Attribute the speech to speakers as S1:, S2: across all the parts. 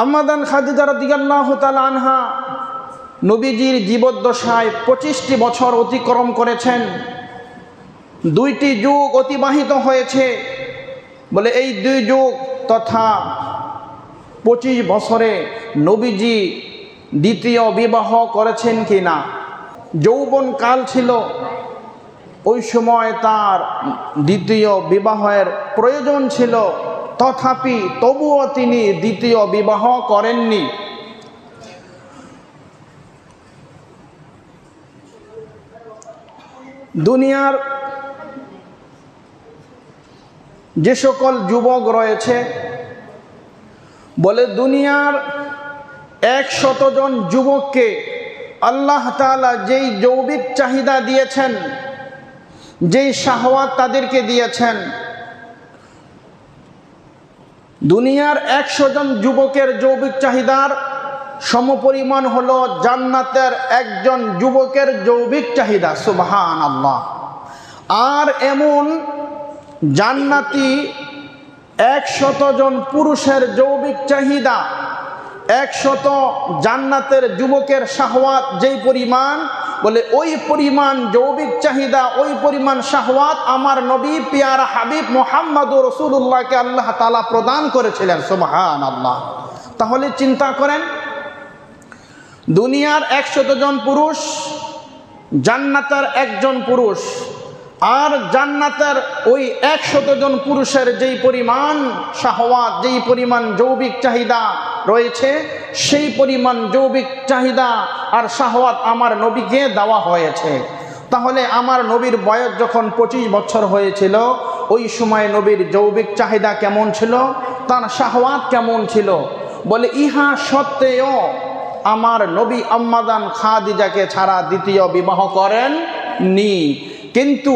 S1: আম্মা জান খাদিজা রাদিয়াল্লাহু তাআলা আনহা নবীজির জীবদ্দশায় 25টি বছর অতিক্রম করেছেন। 2টি যুগ অতিবাহিত হয়েছে। বলে এই 2 যুগ তথা 25 বছরে নবীজি দ্বিতীয় বিবাহ করেছেন কিনা। যৌবন কাল ছিল, ওই সময় তার দ্বিতীয় বিবাহের প্রয়োজন ছিল, তবুও তিনি দ্বিতীয় বিবাহ করেননি। দুনিয়ার যে সকল যুবক রয়েছে, বলে দুনিয়ার 100 জন যুবককে আল্লাহ তাআলা যেই যৌবিক চাহিদা দিয়েছেন, যেই শাহওয়াত তাদেরকে দিয়েছেন, দুনিয়ার 100 জন যুবকের যৌবিক চাহিদার সমপরিমাণ হলো জান্নাতের একজন যুবকের যৌবিক চাহিদা। সুবহানাল্লাহ। আর এমন জান্নাতি 100 জন পুরুষের যৌবিক চাহিদা, 100 জান্নাতের যুবকের শাহওয়াত যেই পরিমাণ, বলে ওই পরিমাণ যৌবিক চাহিদা, ওই পরিমাণ শাহওয়াত আমার নবী পিয়ারা হাবিব মুহাম্মদুর রাসূলুল্লাহকে আল্লাহ তাআলা প্রদান করেছিলেন। সুবহানাল্লাহ। তাহলে চিন্তা করেন, দুনিয়ার 100 জন পুরুষ, জান্নাতের একজন পুরুষ, আর জান্নাতের ওই 100 জন পুরুষের যেই পরিমাণ শাহওয়াত, যেই পরিমাণ যৌবিক চাহিদা রয়েছে, সেই পরিমাণ যৌবিক চাহিদা আর শাহওয়াত আমার নবীকে দেওয়া হয়েছে। তাহলে আমার নবীর বয়স যখন 25 বছর হয়েছিল, ওই সময় নবীর যৌবিক চাহিদা কেমন ছিল, তার শাহওয়াত কেমন ছিল। বলে ইহা সত্ত্বেও আমার নবী আম্মা জান খাদিজাকে ছাড়া দ্বিতীয় বিবাহ করেননি। কিন্তু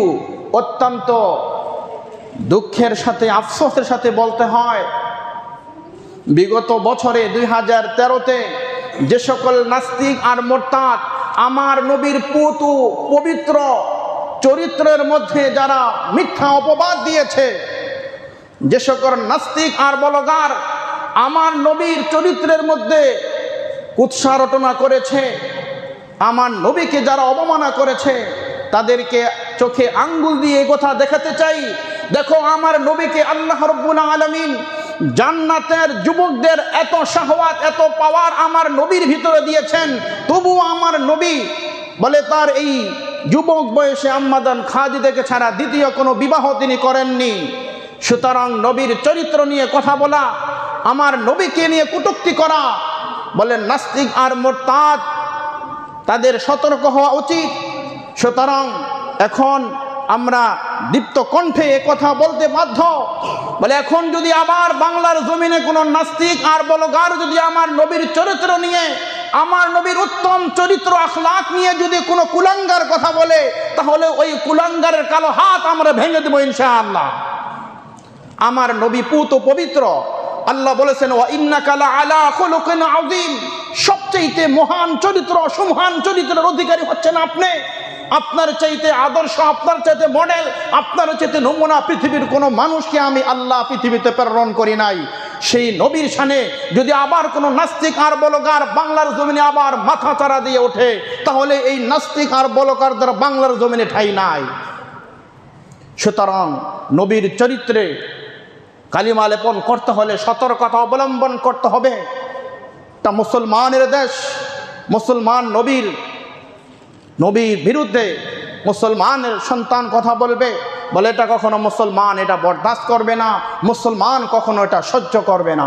S1: অত্যন্ত দুঃখের সাথে, আফসোসের সাথে বলতে হয়, বিগত বছরে 2013-তে যে সকল নাস্তিক আর মোরতাদ আমার নবীর পবিত্র চরিত্রের মধ্যে যারা মিথ্যা অপবাদ দিয়েছে, যে সকল নাস্তিক আর বলগার আমার নবীর চরিত্রের মধ্যে কুৎসা রটনা করেছে, আমার নবীকে যারা অবমাননা করেছে, তাদেরকে চোখে আঙ্গুল দিয়ে কথা দেখাতে চাই, দেখো আমার নবীকে আল্লাহ রাব্বুল আলামিন জান্নাতের যুবকদের এত শাহওয়াত, এত পাওয়ার আমার নবীর ভিতরে দিয়েছেন, তবুও আমার নবী বলে তার এই যুবক বয়সে আম্মা জান খাদিজাকে ছাড়া দ্বিতীয় কোনো বিবাহ তিনি করেননি। সুতরাং নবীর চরিত্র নিয়ে কথা বলা, আমার নবীকে নিয়ে কটূক্তি করা, বলে নাস্তিক আর মুরতাদ তাদের সতর্ক হওয়া উচিত। সুতরাং এখন আমরা দীপ্ত কণ্ঠে কথা বলতে বাধ্য। বলে এখন যদি আবার বাংলার জমিনে কোনো নাস্তিক আর বলগার যদি আমার নবীর চরিত্র নিয়ে, আমার নবীর উত্তম চরিত্র আখলাক নিয়ে যদি কোনো কুলাঙ্গার কথা বলে, তাহলে ওই কুলাঙ্গারের কালো হাত আমরা ভেঙে দেব ইনশাআল্লাহ। আমার নবী পুত পবিত্র, আল্লাহ বলেছেন ওয়া ইন্নাকা লাআলা খুলুকিন আযীম, সবচেয়ে মহান চরিত্র, সুমহান চরিত্রের অধিকারী হচ্ছেন আপনি। আপনার চাইতে আদর্শ, আপনার চাইতে মডেল, আপনার চাইতে নমুনা পৃথিবীর কোনো মানুষকে আমি আল্লাহ পৃথিবীতে প্রেরণ করি নাই। সেই নবীর শানে যদি আবার কোনো নাস্তিক আর বলগার বাংলার জমিনে আবার মাথা চারা দিয়ে ওঠে, তাহলে এই নাস্তিক আর বলগারদের বাংলার জমিনে ঠাঁই নাই। সুতরাং নবীর চরিত্রে কালিমা লেপন করতে হলে সতর্কতা অবলম্বন করতে হবে। তা মুসলমানের দেশ, মুসলমান নবীর বিরুদ্ধে মুসলমানের সন্তান কথা বলবে, বলে এটা কখনো মুসলমান এটা বরদাস্ত করবে না, মুসলমান কখনো এটা সহ্য করবে না।